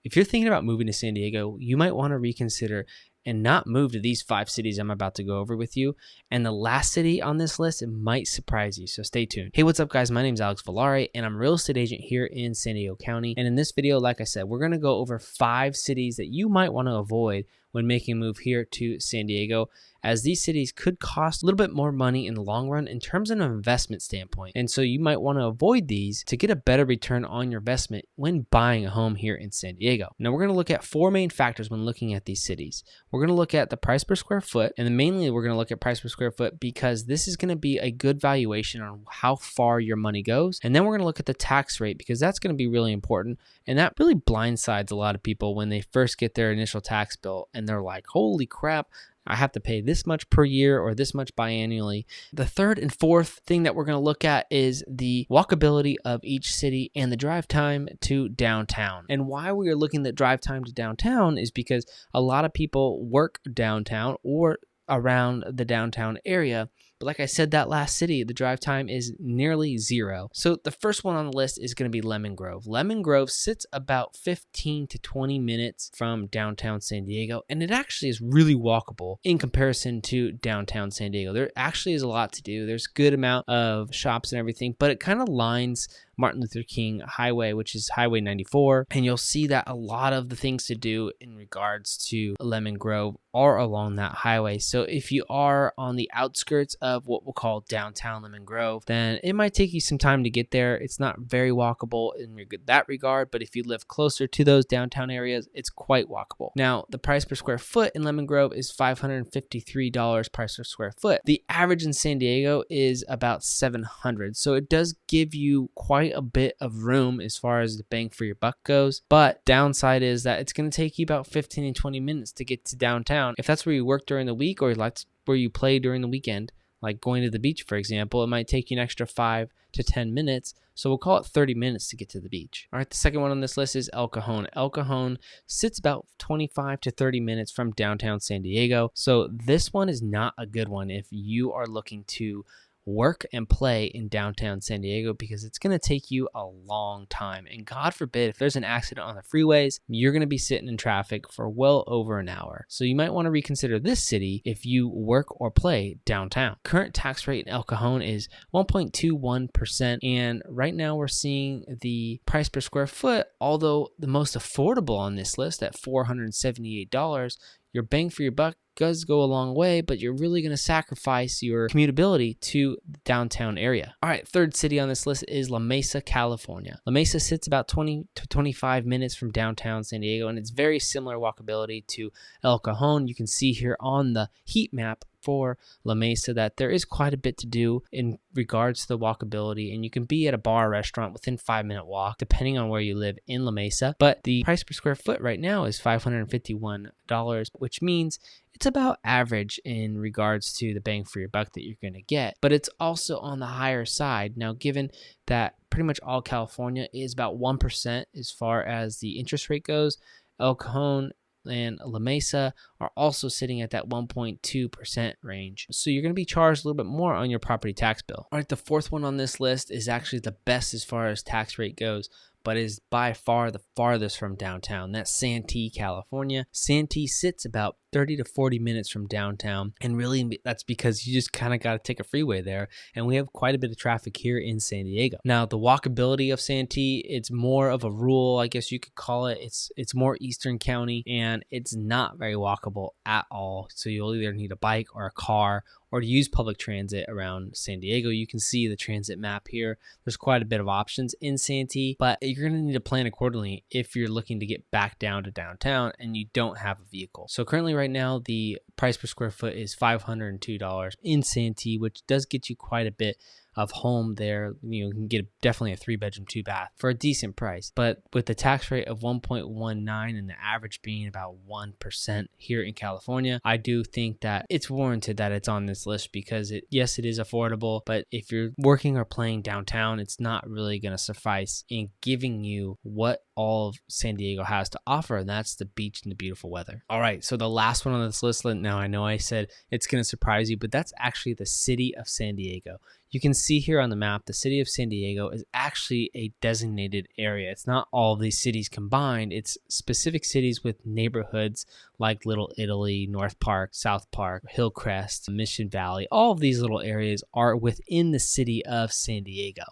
if you're thinking about moving to San Diego, you might want to reconsider and not move to these 5 cities I'm about to go over with you. And the last city on this list, it might surprise you, so stay tuned. Hey, what's up guys? My name is Alex Villari and I'm a real estate agent here in San Diego County. And in this video, like I said, we're gonna go over 5 cities that you might wanna avoid when making a move here to San Diego, as these cities could cost a little bit more money in the long run in terms of an investment standpoint. And so you might want to avoid these to get a better return on your investment when buying a home here in San Diego. Now we're going to look at 4 main factors when looking at these cities. We're going to look at the price per square foot, and then mainly we're going to look at price per square foot because this is going to be a good valuation on how far your money goes. And then we're going to look at the tax rate because that's going to be really important. And that really blindsides a lot of people when they first get their initial tax bill and they're like, holy crap, I have to pay this much per year or this much biannually. The third and fourth thing that we're going to look at is the walkability of each city and the drive time to downtown. And why we are looking at drive time to downtown is because a lot of people work downtown or around the downtown area. But like I said, that last city, the drive time is nearly 0. So the first one on the list is going to be Lemon Grove. Lemon Grove sits about 15 to 20 minutes from downtown San Diego, and it actually is really walkable in comparison to downtown San Diego. There actually is a lot to do. There's a good amount of shops and everything, but it kind of lines Martin Luther King Highway, which is Highway 94. And you'll see that a lot of the things to do in regards to Lemon Grove are along that highway. So if you are on the outskirts of what we'll call downtown Lemon Grove, then it might take you some time to get there. It's not very walkable in that regard, but if you live closer to those downtown areas, it's quite walkable. Now, the price per square foot in Lemon Grove is $553 price per square foot. The average in San Diego is about $700. So it does give you quite a bit of room as far as the bang for your buck goes, but downside is that it's going to take you about 15 and 20 minutes to get to downtown. If that's where you work during the week or that's where you play during the weekend, like going to the beach, for example, it might take you an extra 5 to 10 minutes. So we'll call it 30 minutes to get to the beach. All right, the second one on this list is El Cajon. El Cajon sits about 25 to 30 minutes from downtown San Diego. So this one is not a good one if you are looking to work and play in downtown San Diego, because it's going to take you a long time. And God forbid, if there's an accident on the freeways, you're going to be sitting in traffic for well over an hour. So you might want to reconsider this city if you work or play downtown. Current tax rate in El Cajon is 1.21%. And right now we're seeing the price per square foot, although the most affordable on this list at $478, your bang for your buck does go a long way, but you're really going to sacrifice your commutability to the downtown area. All right, third city on this list is La Mesa, California. La Mesa sits about 20 to 25 minutes from downtown San Diego, and it's very similar walkability to El Cajon. You can see here on the heat map for La Mesa that there is quite a bit to do in regards to the walkability, and you can be at a bar or restaurant within 5-minute walk depending on where you live in La Mesa. But the price per square foot right now is $551, which means it's about average in regards to the bang for your buck that you're going to get, but it's also on the higher side. Now, given that pretty much all California is about 1% as far as the interest rate goes, El Cajon and La Mesa are also sitting at that 1.2% range. So you're going to be charged a little bit more on your property tax bill. All right, the fourth one on this list is actually the best as far as tax rate goes, but is by far the farthest from downtown. That's Santee, California. Santee sits about 30 to 40 minutes from downtown, and really that's because you just kind of got to take a freeway there, and we have quite a bit of traffic here in San Diego. Now, the walkability of Santee, it's more of a rural, I guess you could call it. It's more Eastern County, and it's not very walkable at all. So you'll either need a bike or a car or to use public transit around San Diego. You can see the transit map here. There's quite a bit of options in Santee, but you're going to need to plan accordingly if you're looking to get back down to downtown and you don't have a vehicle. So currently right now, the price per square foot is $502 in Santee, which does get you quite a bit of home there. You can get definitely a 3-bedroom, 2-bath for a decent price. But with the tax rate of 1.19 and the average being about 1% here in California, I do think that it's warranted that it's on this list because yes, it is affordable, but if you're working or playing downtown, it's not really going to suffice in giving you what all of San Diego has to offer, and that's the beach and the beautiful weather. All right, so the last one on this list, now I know I said it's going to surprise you, but that's actually the city of San Diego. You can see here on the map, the city of San Diego is actually a designated area. It's not all of these cities combined. It's specific cities with neighborhoods like Little Italy, North Park, South Park, Hillcrest, Mission Valley. All of these little areas are within the city of San Diego.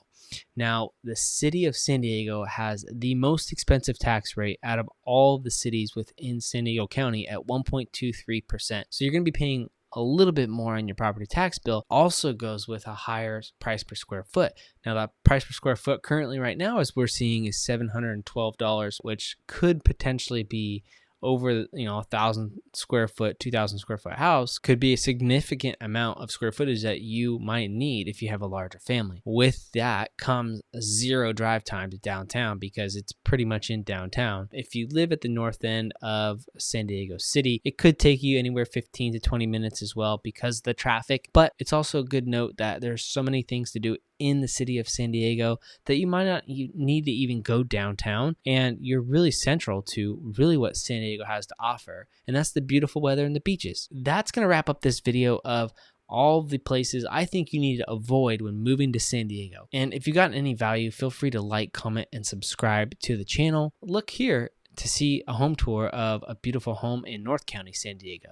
Now, the city of San Diego has the most expensive tax rate out of all the cities within San Diego County at 1.23%. So you're going to be paying a little bit more on your property tax bill. Also goes with a higher price per square foot. Now, that price per square foot currently right now, as we're seeing, is $712, which could potentially be over, 1,000 square foot, 2,000 square foot house could be a significant amount of square footage that you might need if you have a larger family. With that comes 0 drive time to downtown because it's pretty much in downtown. If you live at the north end of San Diego City, it could take you anywhere 15 to 20 minutes as well because of the traffic. But it's also a good note that there's so many things to do in the city of San Diego that you might not need to even go downtown, and you're really central to really what San Diego has to offer, and that's the beautiful weather and the beaches. That's going to wrap up this video of all the places I think you need to avoid when moving to San Diego. And if you got any value, feel free to like, comment, and subscribe to the channel. Look here to see a home tour of a beautiful home in North County, San Diego.